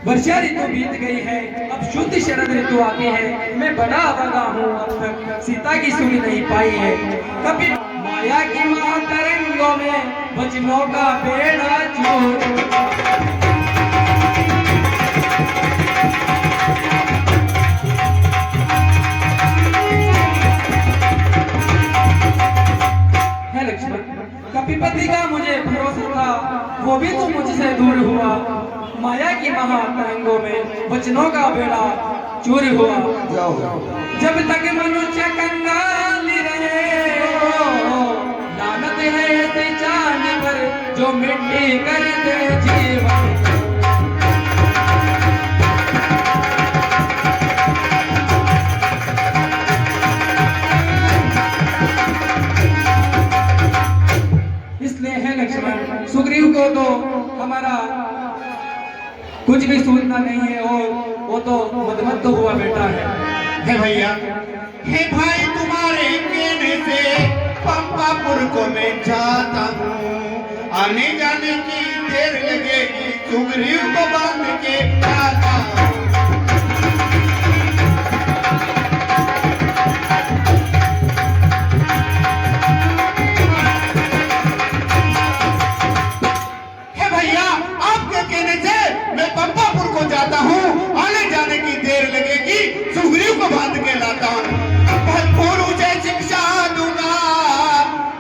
वर्षा ऋतु बीत गई है, अब शुद्ध शरद ऋतु आती है। मैं बड़ा अभागा हूँ, अब तक सीता की सुनी नहीं पाई है। कभी माया की महातरंगों में वचनों का बेड़ा चूर। है लक्ष्मण, कपिपति का मुझे भरोसा था, वो भी तो मुझसे दूर हुआ। माया की महातरंगों में वचनों का बेड़ा चूर हुआ। जब तक मनुष्य कंगाल रहे, लानत है ऐसे चांद पर जो मिट्टी कर दे जीवन। इसलिए है लक्ष्मण, सुग्रीव को तो हमारा कुछ भी सूझना नहीं है और वो तो मदमस्त हुआ बेटा है भैया, हे भाई, तुम्हारे कहने से पंपापुर को मैं जाता हूँ। आने जाने की देर लगेगी, सुग्रीव को बांध के आता हूँ। हे भैया, आपके कहने से मैं पंपापुर को जाता हूँ। आने जाने की देर लगेगी, सुग्रीव को बांध के लाता हूँ। भरपूर उसे शिक्षा दूंगा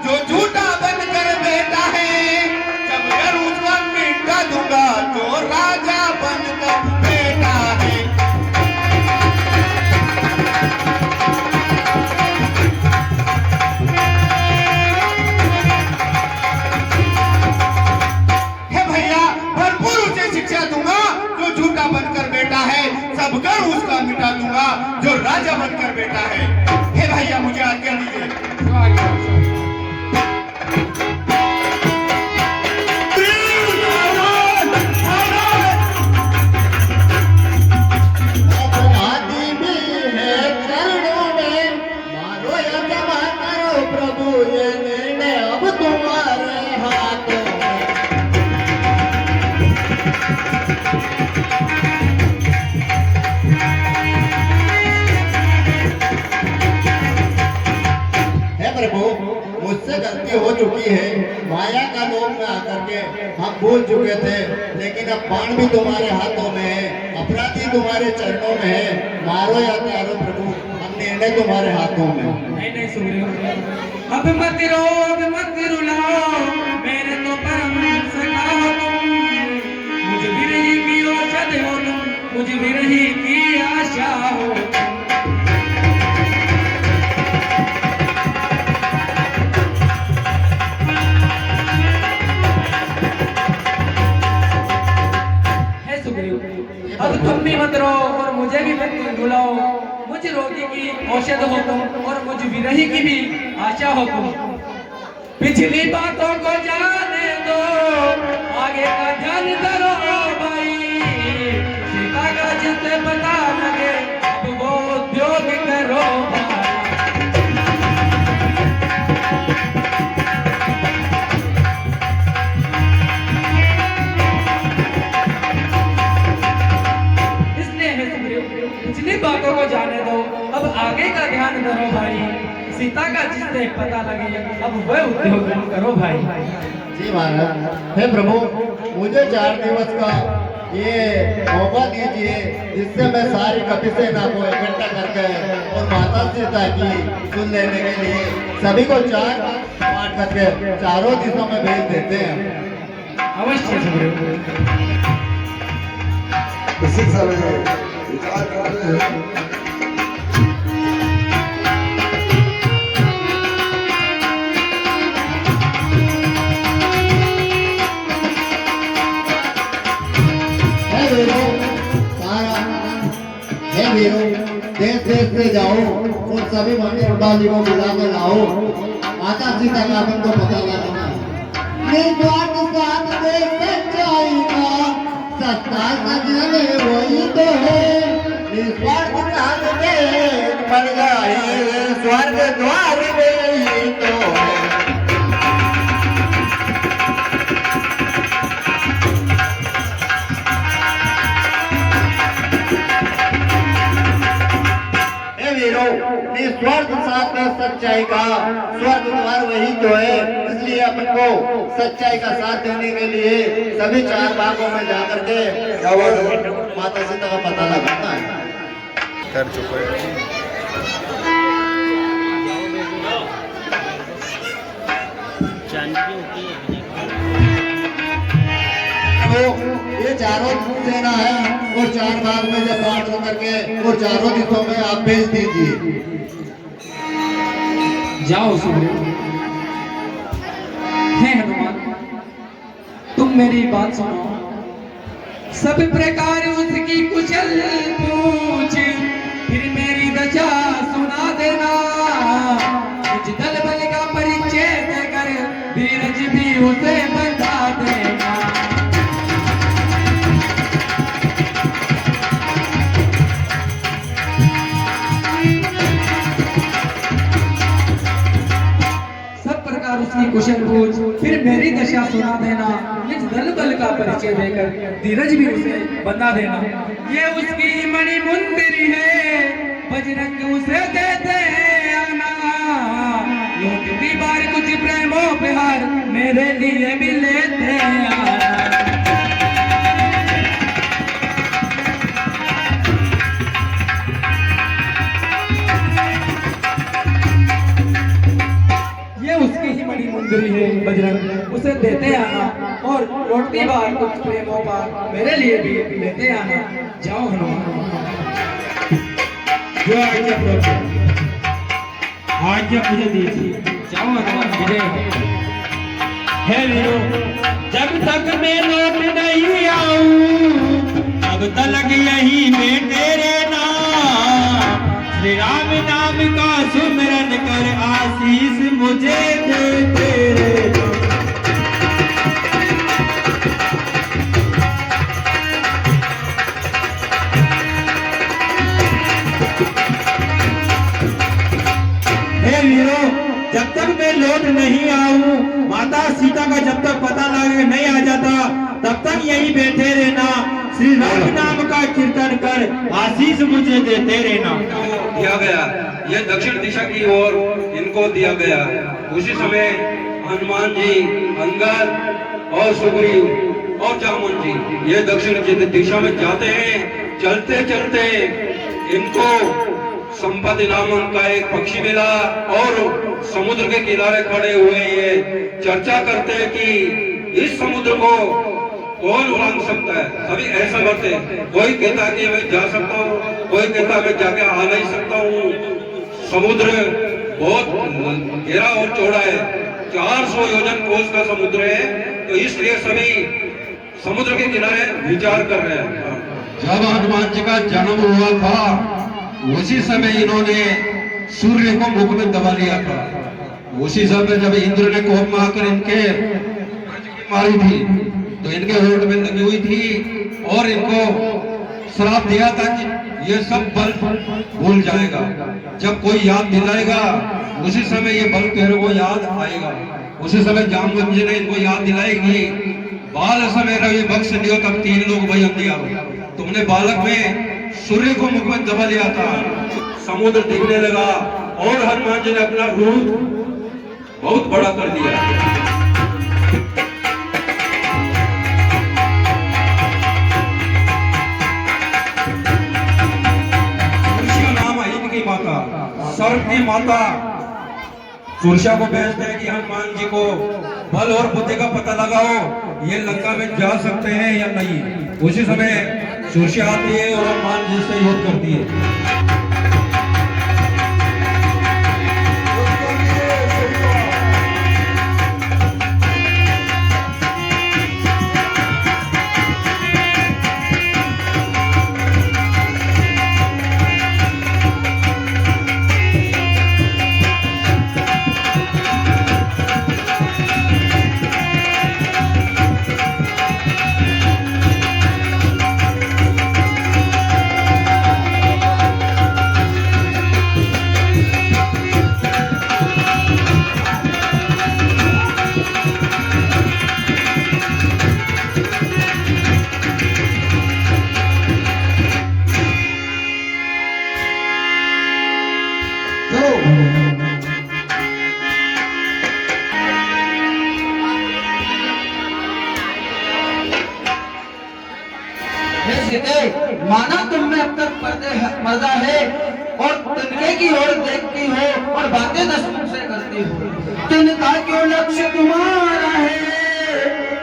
जो झूठा बनकर बैठा है। जब कर उसका मिटा दूंगा जो राजा बनकर बैठा है। हे भैया, भरपूर उसे शिक्षा दूंगा जो झूठा बनकर बैठा है। सब कर उसका मिटा दूंगा जो राजा बनकर बैठा है। हे भैया, मुझे आज्ञा दीजिए। मुझसे गलती हो चुकी है। माया का लोभ में आकर के हम भूल चुके थे, लेकिन अब बाण भी तुम्हारे हाथों में है, अपराधी तुम्हारे चरणों में है। मारो या त्यारो प्रभु, हम निर्णय तुम्हारे हाथों में। नहीं सुग्रीव, अब मत रो, अब मत रुलाओ, मेरे तो परम सखा हो तुम। मुझ विरही की औषध हो तुम, मुझ विरही की आशा हो। अब तुम भी मत रो और मुझे भी मत रुलाओ। मुझ रोगी की औषध हो तुम और मुझ विरही की भी आशा हो तुम। पिछली बातों को जाने दो, आगे का ध्यान करो भाई। सीता का जिससे पता लगे, अब वो उद्योग करो भाई। सीता का जिससे पता लगे अब वह उद्योग तुम करो भाई। जी महाराज। हे प्रभु, मुझे 4 दिवस का ये मौका दीजिए जिससे मैं सारी कपि सेना को इकट्ठा करके और माता सीता की सुन लेने के लिए सभी को 4 पाठ करके चारों दिशों में भेज देते हैं। अवश्य सुग्रीव। इसी समय विचार कर रहे हैं। हे वीरों, देश देश से जाओ और सभी मंत्री को बुला कर लाओ। माता सीता का अपन को पता लगाना है। निस्वार्थ साथ में सच्चाई का सत्ता सजने वही तो है। निस्वार्थ साथ में बन जाए स्वर्ग द्वार वही तो है। निस्वार्थ साथ में सच्चाई का स्वर्ग द्वार वही तो है। इसलिए अपन को सच्चाई का साथ देने के लिए सभी 4 भागों में जाकर के माता सीता का पता लगाना है। कर चुके हैं। तो ये चारों सेना है और 4 भाग में जब बांट होकर के और चारों दिशों में आप भेज दीजिए। जाओ सुग्रीव। हे हनुमान, तुम मेरी बात सुनो। सब प्रकार उसकी कुशल पूछ, फिर मेरी दशा सुना देना। कुछ दल बल का परिचय देकर धीरज भी उसे बता देना। उसकी कुशल पूछ, फिर मेरी दशा सुना देना। निज दल बल का परिचय देकर धीरज भी उसे बता देना। ये उसकी मणि मुंदरी है, बजरंग उसे देते हैं आना। लौटती बार कुछ प्रेमोपहार मेरे लिए भी लेते हैं आना। है बजरंग, उसे देते आना और लौटती बार कुछ प्रेमों का मेरे लिए भी लेते आना। जाओ हनुमान। जो आज्ञा प्रभु, आज्ञा मुझे दीजिए। जाओ हनुमान, विजय हो। हे वीरों, जब तक मैं लौट नहीं आऊं तब तक यही में तेरे नाम श्री राम नाम का सुमिरन कर आशीष मुझे दे तेरे। हे वीरों, जब तक मैं लौट नहीं आऊं, माता सीता का जब तक पता लगे नहीं आ जाता तब तक यही बैठे रहना। श्री राम नाम का कीर्तन कर आशीष मुझे देते रहना। दिया गया, यह दक्षिण दिशा की ओर इनको दिया गया। उसी समय हनुमान जी, अंगद और सुग्रीव और जामुन जी ये दक्षिण दिशा में जाते हैं। चलते चलते इनको संपत्ति नामन का एक पक्षी मिला और समुद्र के किनारे खड़े हुए ये चर्चा करते हैं कि इस समुद्र को कौन लांग सकता है। सभी ऐसा करते हैं, कोई कहता कि मैं जा सकता हूँ, कोई कहता मैं जाके आ नहीं सकता हूँ। समुद्र बहुत गहरा और चौड़ा है, 400 योजन कोस का समुद्र है। तो इसलिए सभी समुद्र के किनारे विचार कर रहे हैं। जब हनुमान जी का जन्म हुआ था उसी समय इन्होंने सूर्य को मुख में दबा लिया था। उसी समय जब इंद्र ने कोप में आकर इनके मारी थी तो इनके होठ में लगी हुई थी और इनको श्राप दिया था कि ये सब बल भूल जाएगा। जब कोई याद दिलाएगा उसी समय ये बल तेरे को याद आएगा। उसी समय जामवंत जी ने इनको याद दिलाएगी, बाल समय रवि बख्श लियो तब 3 लोग भय अंधियारो। तुमने बालक में सूर्य को मुख में दबा लिया था। समुद्र दिखने लगा और हनुमान जी ने अपना रूप बहुत बड़ा कर दिया। सुरक्षा नाम है इनकी माता, सर्व की माता सुरक्षा को भेजते हैं कि हनुमान जी को बल और बुद्धि का पता लगाओ, ये लंका में जा सकते हैं या नहीं। उसी समय सुरक्षा आती है और हनुमान जी से युद्ध करती है। माना तुम में अब तक पर्दा है और तिनके की ओर देखती हो और बातें दुश्मन से करती हो। तिनका क्यों लक्ष्य तुम्हारा है,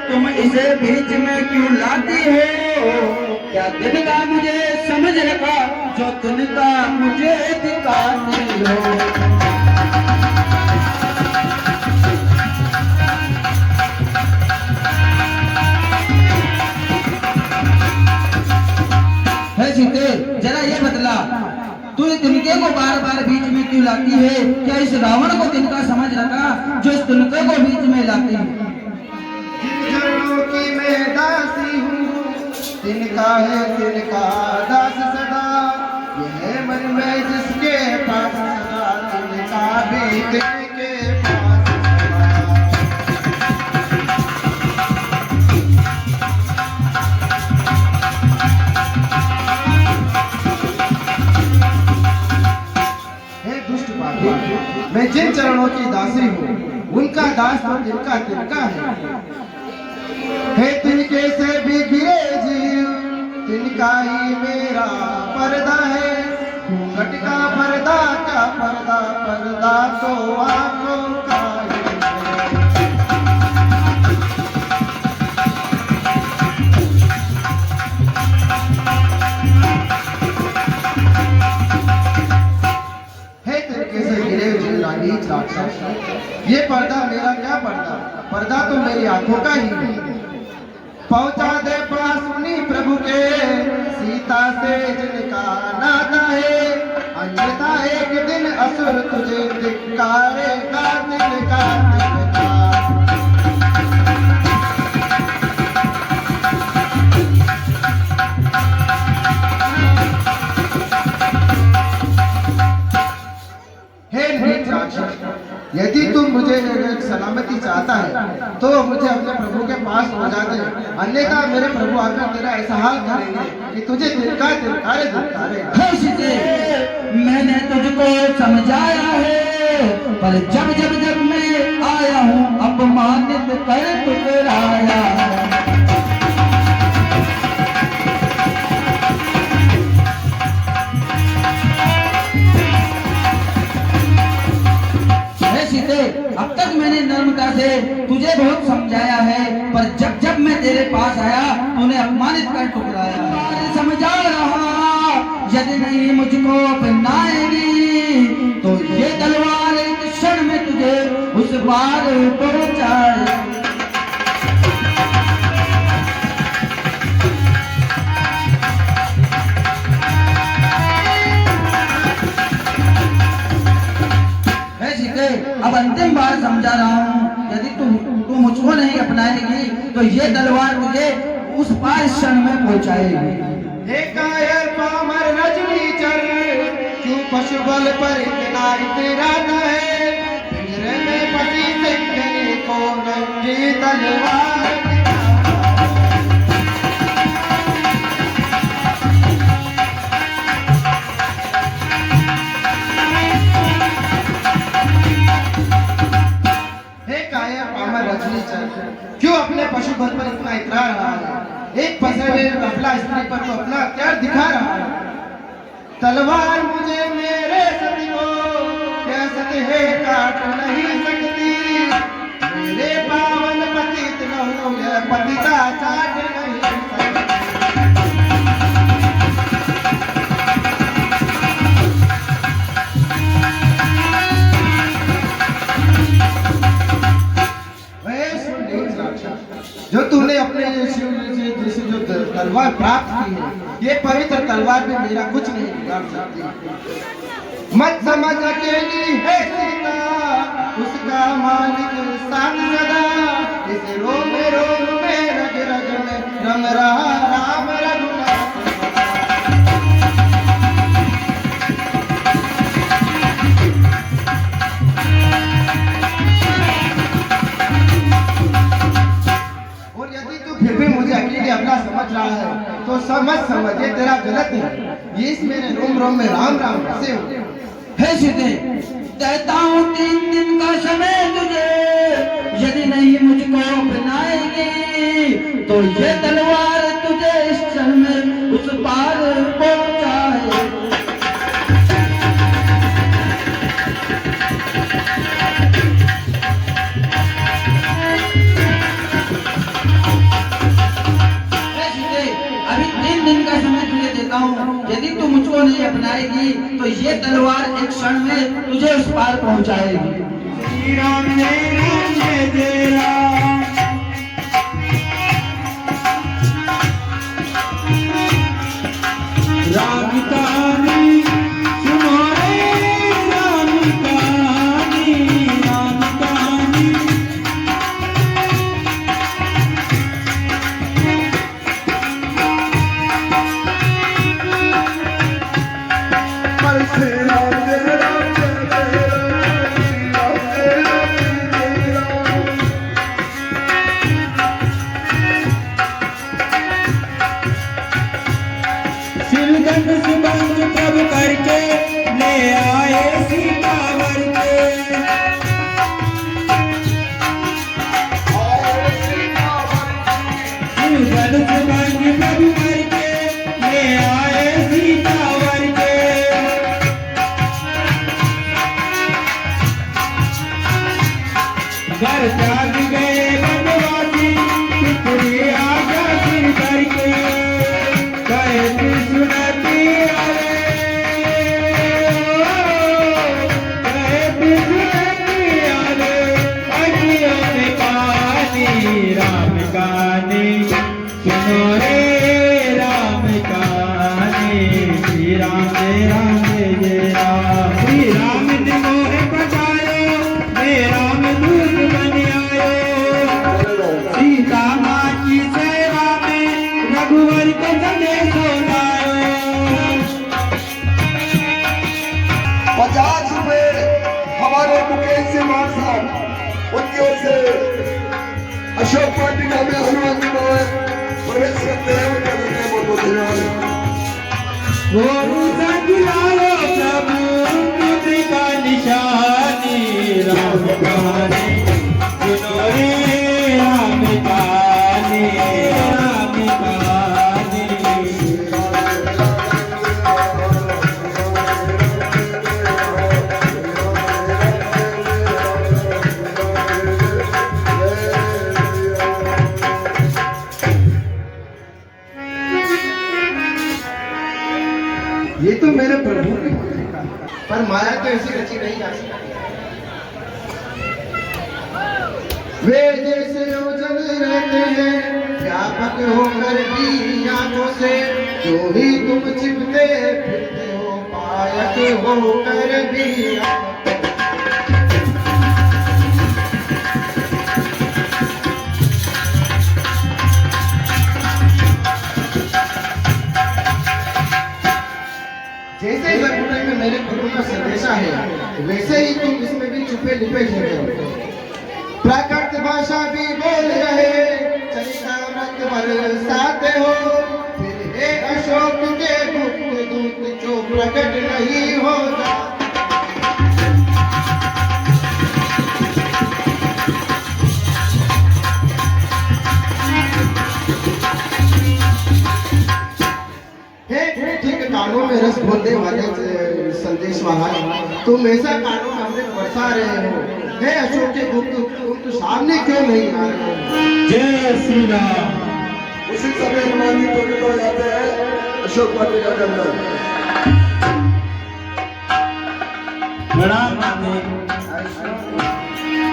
तुम इसे बीच में क्यों लाती हो। क्या तिनका मुझे समझ लगा जो तिनका मुझे दिखाती हो। जरा ये बतला, तू तिनके को बार बार बीच में क्यों लाती है। क्या इस रावण को तिनका समझ रखा जो इस तिनके को बीच में लाती है। चरणों की मैं दासी हूँ, तिनका है तिनका दास सदा। यह मन में जिसके पास सदा, तिनका भी तिनके पास मैं जिन चरणों की दासी हूँ, उनका दास तो तिनका तिनका है। तिनके से भी गिरे जीव, तिनका ही मेरा पर्दा है। घूंघट का पर्दा क्या पर्दा, पर्दा तो आंखों का ये पर्दा मेरा क्या पर्दा, पर्दा तो मेरी आंखों का ही है। पहुंचा दे पास उन्हीं प्रभु के, सीता से जिनका नाता है। अन्यथा एक दिन असुर तुझे धिक्कारेगा, तिनका तिनका। यदि तुम मुझे सलामती चाहता है तो मुझे अपने प्रभु के पास पहुंचा दे, अन्यथा मेरे प्रभु आकर तेरा ऐसा हाल करेंगे कि तुझे दिलकारे मैंने तुझको समझाया है, पर जब जब जब मैं आया हूँ अपमानित कर ठुकराया। अब तक मैंने नम्रता से तुझे बहुत समझाया है, पर जब जब मैं तेरे पास आया तूने अपमानित कर ठुकराया। समझा रहा यदि नहीं मुझको अपनाएगी तो ये तलवार एक क्षण में तुझे उस पार पहुंचाए। अब अंतिम बार समझा रहा हूँ, यदि तू मुझको नहीं अपनाएगी तो ये तलवार तुझे उस पार क्षण में पहुंचाएगी। हे कायर पामर रजनीचर, क्यों पशु बल पर इतना इतराता है। पिंजरे में फंसी सिंह को नंगी तलवार। एक फंसे हुए अपना स्त्री पर तो अपना क्या दिखा रहा है। तलवार मुझे मेरे सती को क्या सती है काट नहीं सकती, मेरे पावन पतित लहू यह पतिता चाट नहीं सकती। जो तूने अपने शिव जैसे जो तलवार प्राप्त की है, ये पवित्र तलवार में मेरा कुछ नहीं बिगाड़ सकती। मत समझ अकेली है सीता, उसका मालिक साथ सदा, इस रोम में रग रग में रम रहा राम रघुनाथ। फिर भी मुझे अकेले अपना समझ रहा है तो समझ ये तेरा गलत है। ये इस मेरे रोम में राम राम बसे हो। हे सीते, देता हूँ 3 दिन का समय तुझे, यदि नहीं मुझको अपनाएगी तो ये तलवार तुझे इस क्षण में उस पार पहुंचाए। यदि तू मुझको नहीं अपनाएगी तो ये तलवार एक क्षण में तुझे उस पार पहुंचाएगी। श्री राम जय राम जय जय राम। राम कहानी सुनो रे राम कहानी, राम कहानी। तब करके ले आए सीतावर के, तब करके ले आए सीतावर के। घर त्याग गए बनवासी, टुकड़े आजा सिर करके, कहे सुनती राम गाने सुनो रे राम गाने। श्री राम जय राम जय जय राम। श्री राम ने मोहे बचायो, मैं राम दूत बन आयो, सीता माँ की सेवा में रघुवर को संदेश लायो। 50 रुपए हमारे मुकेश से मार साहब, उनकी ओर से अशोक वाटिका में हनुमान जी प्रवेश करते हैं। उनका बहुत बहुत धन्यवाद। गोरु संग लालो प्रभु मुद्रि का निशानी, राम कहानी सुनो रे राम कहानी, राम कहानी। ये तो मेरे प्रभु की भूमिका, पर माया तो ऐसी रची नहीं जा सकती। वे जैसे ओझल रहते हैं व्यापक होकर भी आंखों से, जो ही तुम छिपते फिरते हो पायक होकर भी। जैसे इस घटना में मेरे प्रभु का संदेशा है, वैसे ही तुम इसमें भी छुपे लिपे झरे हो। प्राकृत भाषा भी बोल रहे, चरितामृत बरसाते हो, फिर हे अशोक के गुप्त दूत जो प्रकट नहीं हो जाते। रस बोलने वाले संदेश महाराज, तुम ऐसा कानून हमने बरसा रहे हो। हे अशोक के गुप्त, तुम तो सामने क्यों नहीं आ रहे हो? जय श्री राम। उसी समय हनुमान जी प्रकट हो जाते हैं अशोक वाटिका के अंदर। प्रणाम माते।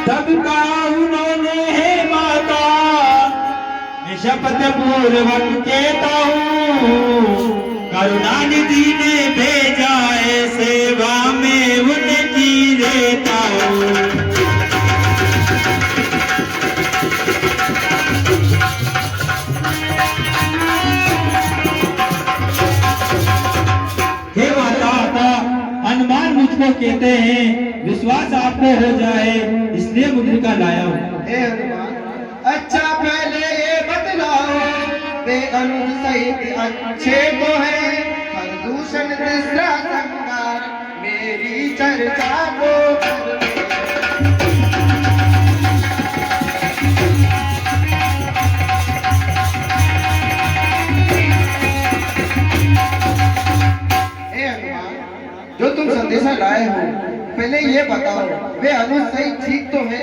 तब कहा उन्होंने, हे माता मैं शपथ पूर्वक कहता हूँ, करुणा निधि ने भेजा है, सेवा में उनकी देता हूँ। हे माता, हनुमान मुझको कहते हैं विश्वास आपको हो जाए, इसलिए मुद्रिका लाया हूँ। हे हनुमान, अच्छा पहले ये बतलाओ, वे अनुज सहित अच्छे तो है, हर दूषण तीसरा संगार मेरी चर्चा को कर। हे हनुमान, जो तुम संदेशा लाए हो, पहले ये बताओ, वे अनुज सहित ठीक तो है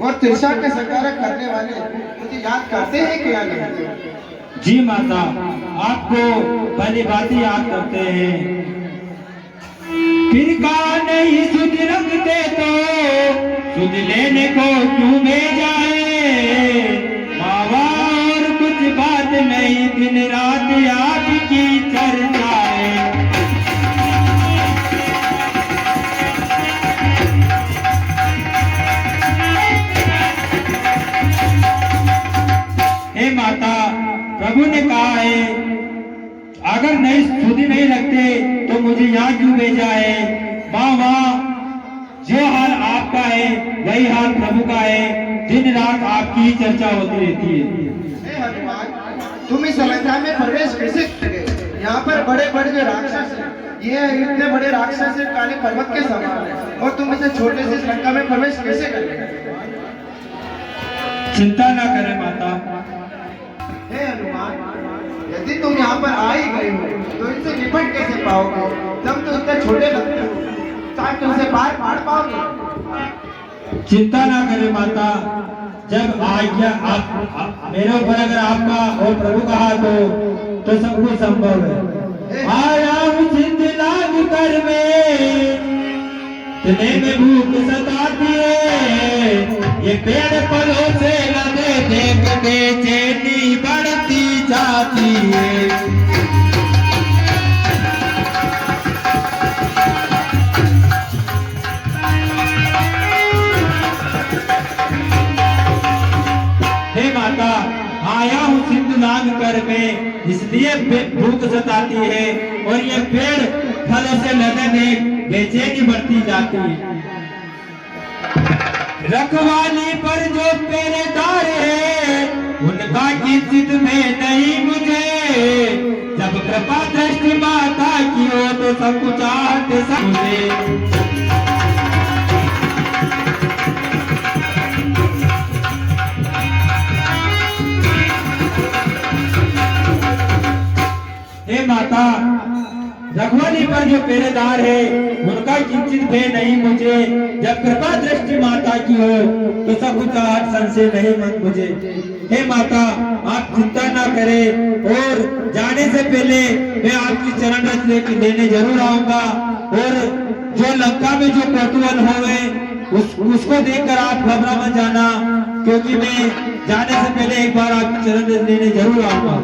और त्रिशा के संहार करने वाले मुझे याद करते हैं क्या नहीं? जी माता, आपको पहली बात ही याद करते हैं। फिर का नहीं सुध रखते तो सुध लेने को क्यों भेजा है, बाबा और कुछ बात नहीं, दिन रात आपकी चर्चा है। हे माता, प्रभु ने कहा है अगर नहीं सुधि नहीं रखते तो मुझे यहाँ क्यों भेजा है। माँ जो हाल आपका है वही हाल प्रभु का है, दिन रात आपकी ही चर्चा होती रहती है। हे हनुमान, तुम इस लंका में प्रवेश कैसे करोगे? यहाँ पर बड़े बड़े जो राक्षस हैं, ये इतने बड़े राक्षस हैं, काले पर्वत के समान है, और तुम इसे छोटे से लंका में प्रवेश कैसे करोगे? चिंता ना करें माता। हे हनुमान, यदि तुम यहाँ पर आ ही गए हो तो इनसे निपट कैसे पाओगे? तुम तो इतने छोटे लगते हो, चाहे तुमसे पार पाड़ पाओगे? चिंता ना करें माता, जब आज्ञा आप मेरे ऊपर अगर आपका और प्रभु का हाथ हो तो सब कुछ संभव है। आया हूँ सिंध लाग कर में, इतने में भूख सताती है, ये पेड़ पलों से लगे देख बेचैनी बढ़ती जाती है। हे माता, आया हूँ सिंधु लाग कर में, इसलिए भूख सताती है और ये पेड़ फलों से लदे देख बेचैनी बढ़ती जाती है। रखवाली पर जो पहरेदार है उनका किंचित में नहीं मुझे, जब कृपा दृष्टि माता की हो तो सब कुछ आते मुझे। हे माता, रखवाली पर जो पहरेदार है उनका किंचित भय नहीं मुझे, जब कृपा दृष्टि माता की हो तो सब कुछ आहट संशय नहीं मन मुझे। हे माता, आप चिंता ना करें और जाने से पहले मैं आपकी चरण रज लेने जरूर आऊंगा, और जो लंका में जो कौतूहल होवे उसको देखकर आप घबरा मत जाना, क्योंकि मैं जाने से पहले एक बार आपकी चरण रज लेने जरूर आऊंगा।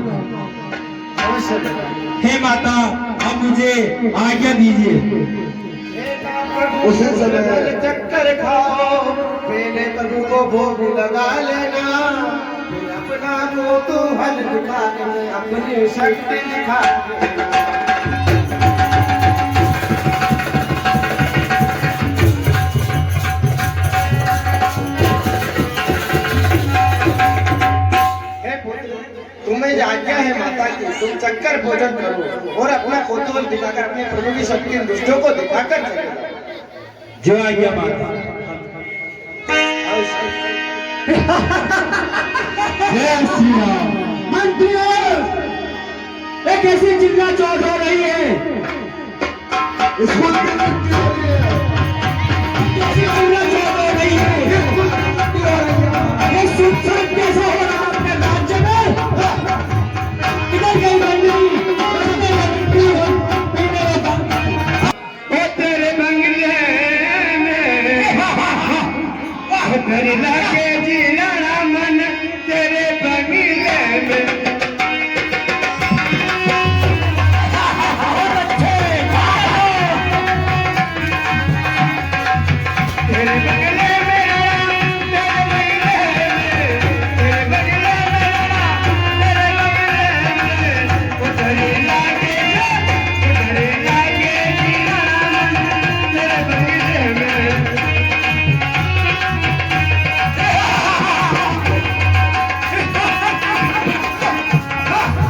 हे माता, अब मुझे आज्ञा दीजिए। उसी समय चक्कर खाओ, पहले प्रभु को भोग लगा लेना, फिर अपना कौतूहल दिखा के अपनी शक्ति दिखा देना। तुम्हें आज्ञा है माता की, तुम चक्कर भोजन करो और अपना कौतूहल दिखाकर अपने प्रभु की शक्ति दुष्टों को दिखाकर चलो। जो आज्ञा माता। जय श्री राम। मंत्रियों, ये कैसी चिल्ला चोट हो रही है? स्कूल की छुट्टी हो रही है। ये सुनसान कैसा हो रहा है अपने राज्य में? किधर गई मंडली? ओ तेरे बंगले में घर लागे जीना मन तेरे बंगले में। तेरे बंगले में तेरे बंगले में तेरे बंगले में उधर लागे जीना मन तेरे बंगले में।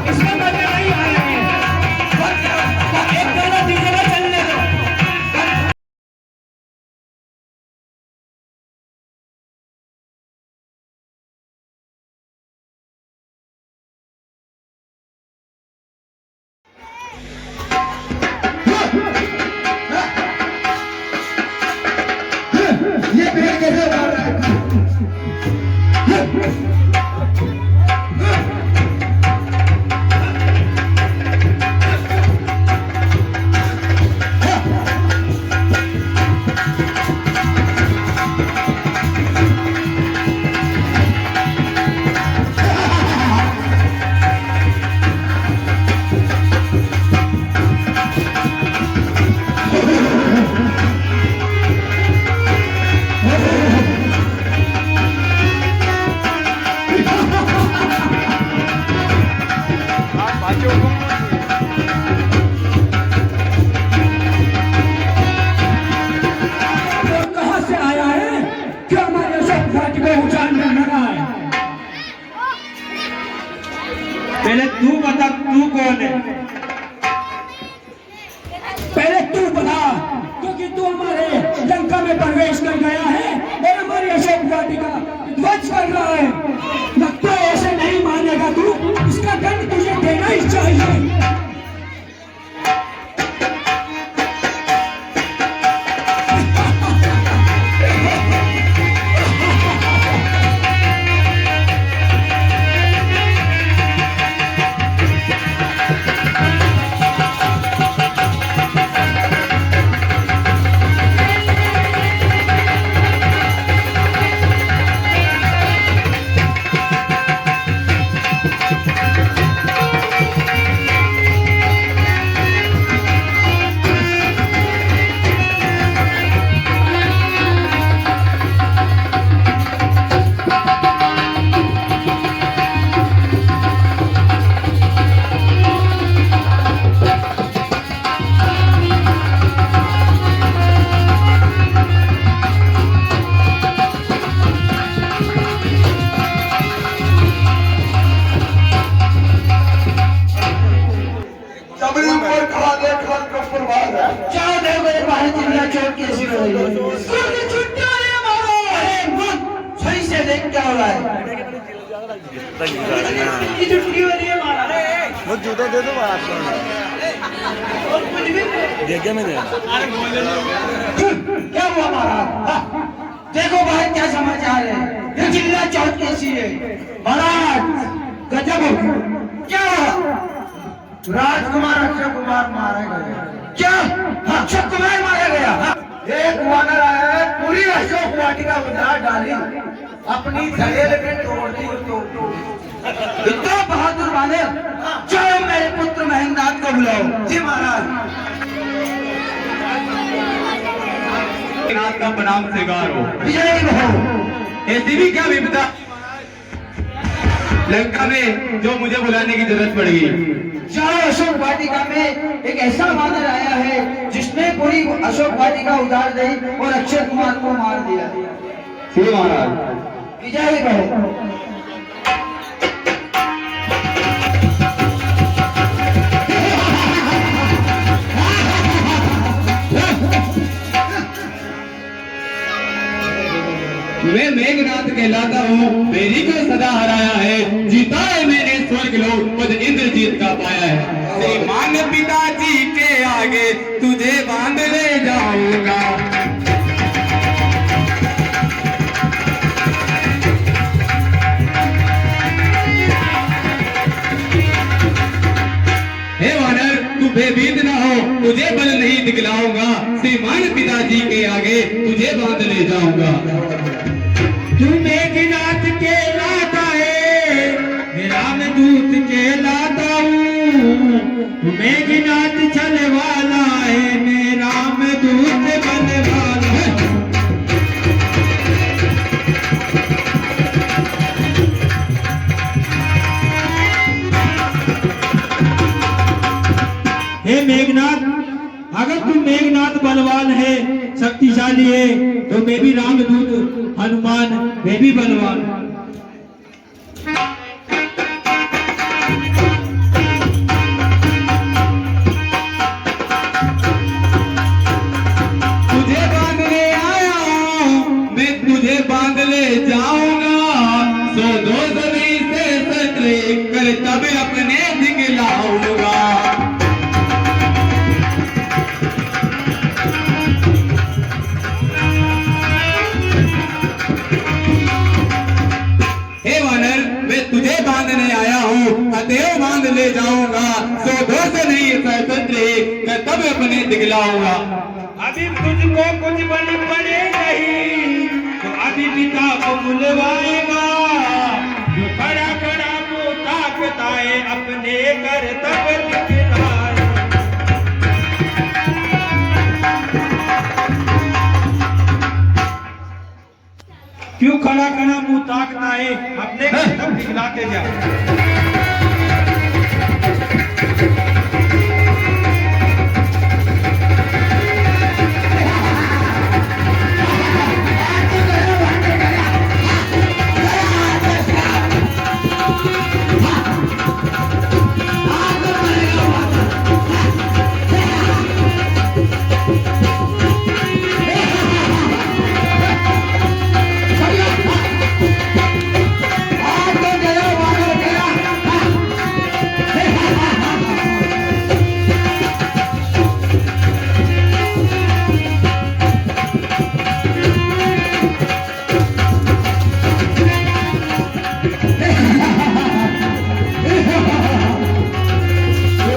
इसमें मजे नहीं आ रहे हैं। एक गाना दीजिए ना चलने दो। ये पेड़ कैसे उगाड़ रहा है? कहां से आया है कि हमारे अशोक घाटी को उजाड़ने लगा है? पहले तू बता तू कौन है? पहले तू बता, क्योंकि तू हमारे लंका में प्रवेश कर गया है और हमारी अशोक घाटी का ध्वज कर रहा है। लगता है ऐसे नहीं मानेगा तू, इसका दंड तुझे देना ही चाहिए। जबरी ऊपर खाने खान का प्रभाव है। जाओ देखो मेरे बाहर जिंदा चोट कैसी हो रही है। स्कूल की छुट्टी हो रही है मारो। अरे मत सही से देख क्या हो रहा है। की छुट्टी हो रही है मारा। वो जूता दे दो आपको। और कुछ भी नहीं। देखे मैंने। क्या हुआ महाराज? देखो बाहर क्या समाचार है। ये जिला चौथ कैसी है महाराज? गजब हो गया। क्या हुआ? राजकुमार अक्षय कुमार मारे गए। क्या अक्षय कुमार मारा गया? एक वानर आया है, पूरी अशोक वाटिका उजाड़ डाली, अपनी धड़ेल पे तोड़ दी। इतना बहादुर वानर, चलो मेरे पुत्र महेंद्रनाथ को बुलाओ। जी महाराज। नाथ का प्रणाम स्वीकार हो। विजयी हो। ऐसी भी क्या विपदा लंका में जो मुझे बुलाने की जरूरत पड़ेगी? चारों अशोक वाटिका में एक ऐसा वानर आया है जिसने पूरी अशोक वाटिका उजाड़ दी और अक्षय कुमार को मार दिया। श्री महाराज। विजयी हो। मैं मेघनाथ कहलाता हूँ, मेरी को सदा हराया है, जीता है मैंने स्वर्ग लोक, पद इंद्रजीत का पाया है। श्रीमान पिताजी के आगे तुझे बांध जाऊंगा। हे वानर, तू भयभीत ना हो, तुझे बल नहीं दिखलाऊंगा। श्रीमान पिताजी के आगे तुझे बांध ले जाऊंगा। तू मेघनाथ के लाता है, मैं रामदूत के लाता हूँ। तू मेघनाथ चल वाला है, मैं रामदूत बन वाला हूँ। हे मेघनाथ, अगर तू मेघनाथ बलवान है, शक्तिशाली है, तो मैं भी रामदूत हनुमान, मैं भी बलवान। तुझे बांधने आया हूँ, मैं तुझे बांध ले जाऊंगा। सो दो सदी से सतरे कर तब अपने दिखलाऊंगा। हे वानर, मैं तुझे बांधने आया हूँ, अतएव बांध ले जाऊंगा। सो दो से नहीं सतरे कर तब अपने दिखलाऊंगा। अभी तुझको कुछ बल पड़े नहीं, तो अभी पिता को बुलवाएगा। जो खड़ा खड़ा मुंह ताकता है, अपने घर तक दिखलाए। क्यों खड़ा खड़ा मुंह ताकता है, अपने घर तक दिखला के जा।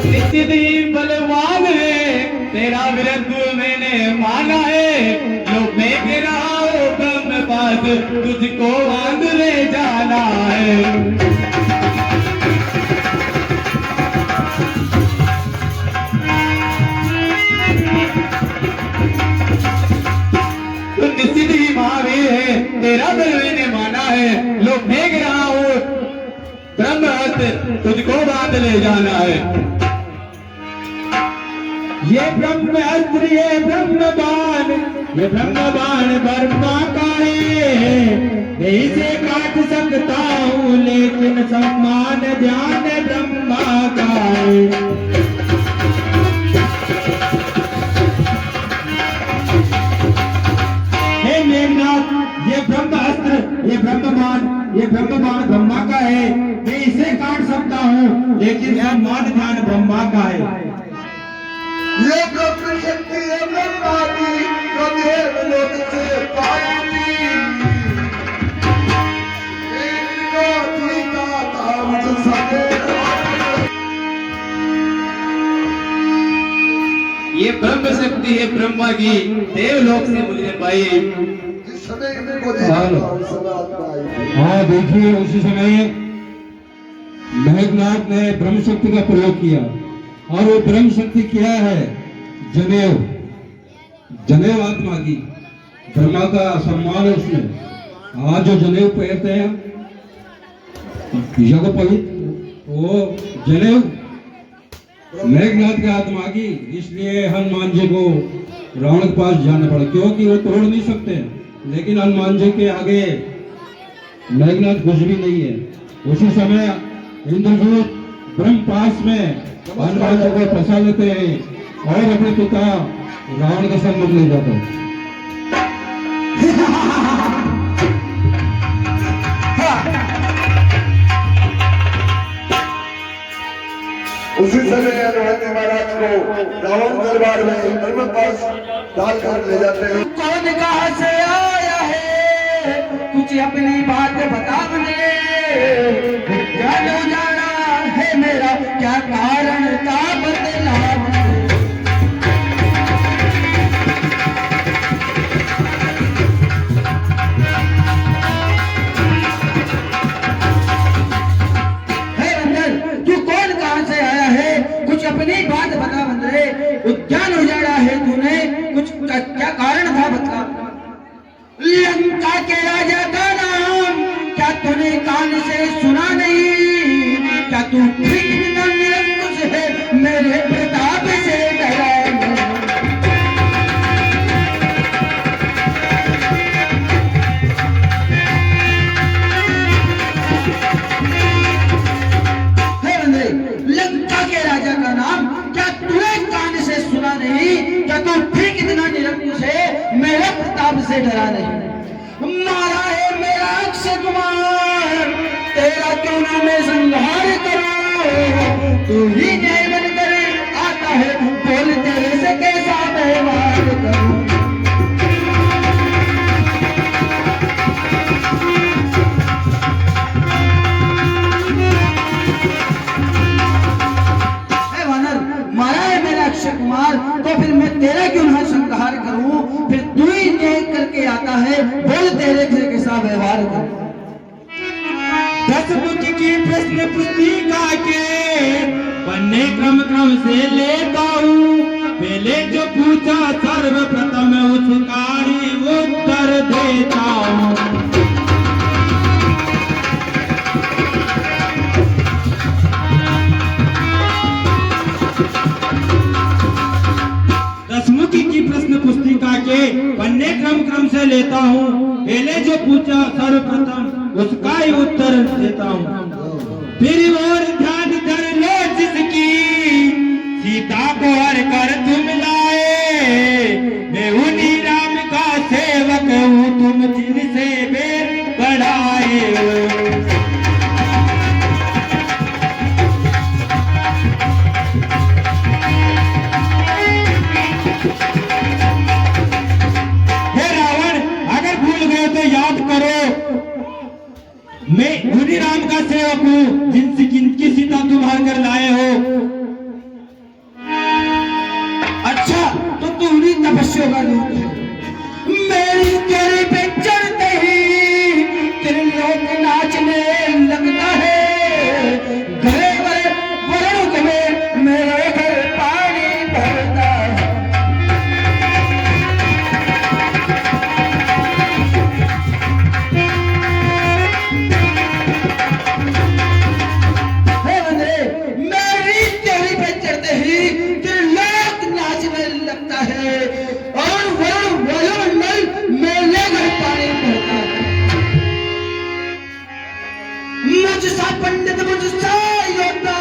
निश्चित बलवान है, तेरा विरुद्ध मैंने माना है। जो मैं गिरा हो ब्रह्म पास, तुझको बांध ले जाना है। तो निश्चित ही महावीर है, तेरा बल मैंने माना है। लो फेंक रहा हूँ ब्रह्म अस्त्र, तुझको बांध ले जाना है। ये ब्रह्म अस्त्र, ये ब्रह्म बाण, ये ब्रह्म बाण ब्रह्मा का है। मैं इसे काट सकता हूँ, लेकिन सम्मान ध्यान ब्रह्मा का है। हे मेघनाथ, ये ब्रह्म अस्त्र, ये ब्रह्म बाण, ये ब्रह्म बाण ब्रह्मा का है। मैं इसे काट सकता हूँ, लेकिन सम्मान ध्यान ब्रह्मा का है। ये ब्रह्म शक्ति है ब्रह्मा की, जो देव लोक से पाई थी। इनको जीता था मुझ समेत। ये ब्रह्म शक्ति है ब्रह्मा की, देवलोक से मुझे पाई। जिस समय इनको देखा था, उस समय आत्मा आई थी। हाँ देखिए, उसी समय मेघनाथ ने ब्रह्म शक्ति का प्रयोग किया। और वो ब्रह्म शक्ति क्या है? जनेऊ। जनेऊ आत्मा की, ब्रह्मा का सम्मान है उसमें। आज जो जनेऊ पहनते हैं यज्ञोपवीत, वो जनेऊ मेघनाथ की आत्मा की। इसलिए हनुमान जी को रावण के पास जाना पड़ा, क्योंकि वो तोड़ नहीं सकते। लेकिन हनुमान जी के आगे मेघनाथ कुछ भी नहीं है। उसी समय इंद्रदूत ब्रह्म पास में हनुमान जी को फंसा लेते हैं और अपने पिता रावण के सम्मुख ले जाते हैं। उसी समय हनुमान महाराज को रावण दरबार में धर्म पास डाल कर ले जाते हैं। कौन कहाँ से आया है कुछ अपनी बात बता मुझे, जानो जाना है मेरा क्या कारण था बदला मुझे। अपनी बात बता बंदरे, उद्यान उजाड़ा है तूने कुछ क्या कारण था बता। लंका के राजा का नाम क्या तूने कान से सुना नहीं, क्या तू निरंकुश है मेरे प्रताप से डरा नहीं, क्या तू ठीक इतना निरंकुश है मेरे प्रताप से डरा नहीं। मारा है मेरा अक्षय कुमार तेरा क्यों ना मैं संहार करूं, तू ही न्याय बनकर आता है बोल तेरे से कैसा व्यवहार करूं। अक्षय कुमार तो फिर मैं तेरा क्यों ना संहार करूं, फिर तू ही न्याय करके आता है बोल तेरे से कैसा व्यवहार करूं। 10 मुख की प्रश्न पुस्तिका के पन्ने क्रम से लेता हूँ, पहले जो पूछा सर्वप्रथम उसका ही उत्तर देता हूँ। की प्रश्न पुस्तिका के पन्ने क्रम से लेता हूँ, पहले जो पूछा सर्वप्रथम उसका ही उत्तर देता हूँ। फिर और ध्यान धर लो जिसकी सीता को हर कर तुम लाए, मैं उन्हीं राम का सेवक हूँ तुम जिनसे बेर बढ़ाए हो। याद करो मैं उन्हीं राम का सेवक हूँ जिनकी सीता तुम हर कर लाए हो। अच्छा तो तू उन्हीं तपस्या का रूप है, मेरी तेरे पे चढ़ते ही तेरे लोग नाचने लगता है, घरे वरुण में मेरे घर पानी भरता है। मुझसा पंडित मुझसा योद्धा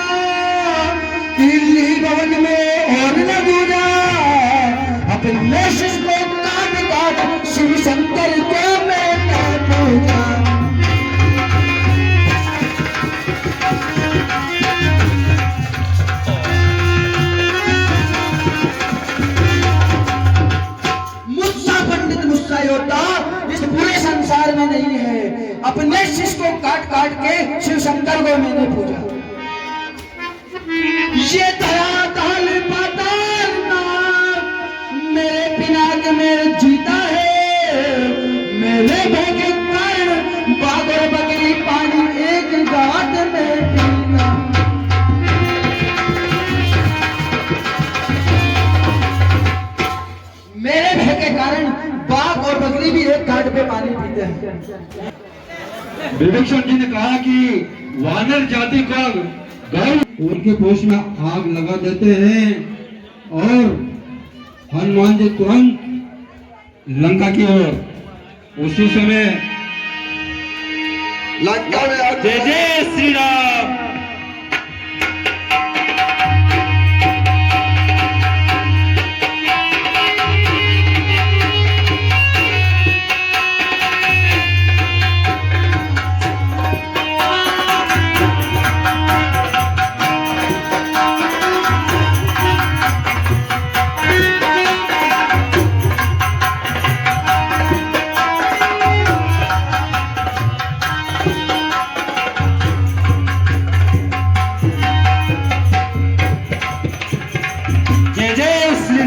दिल्ली भवन में और न दूरा, अपने शिष्य को काट शिव शंकर को मैं पूजा। मुझसा पंडित मुझसा योद्धा इस पूरे संसार में नहीं है, अपने शिष्य को काट के शिव शंकर को मैंने पूजा। ये धरातल पाताल मेरे पिनाक में जीता है, मेरे भय के कारण बाघ और बकरी पानी एक घाट में पीता। मेरे भय के कारण बाघ और बकरी भी एक घाट पे पानी पीते हैं। विभीषण जी ने कहा कि वानर जाति का गर्व उनके पोष में आग लगा देते हैं और हनुमान जी तुरंत लंका की ओर। उसी समय लंका में जय जय श्री राम।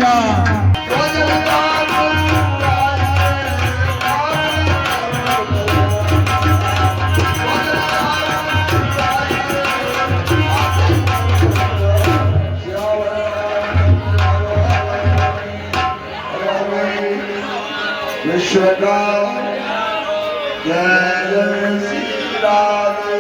भैया विश्व का जय जय श्री राधे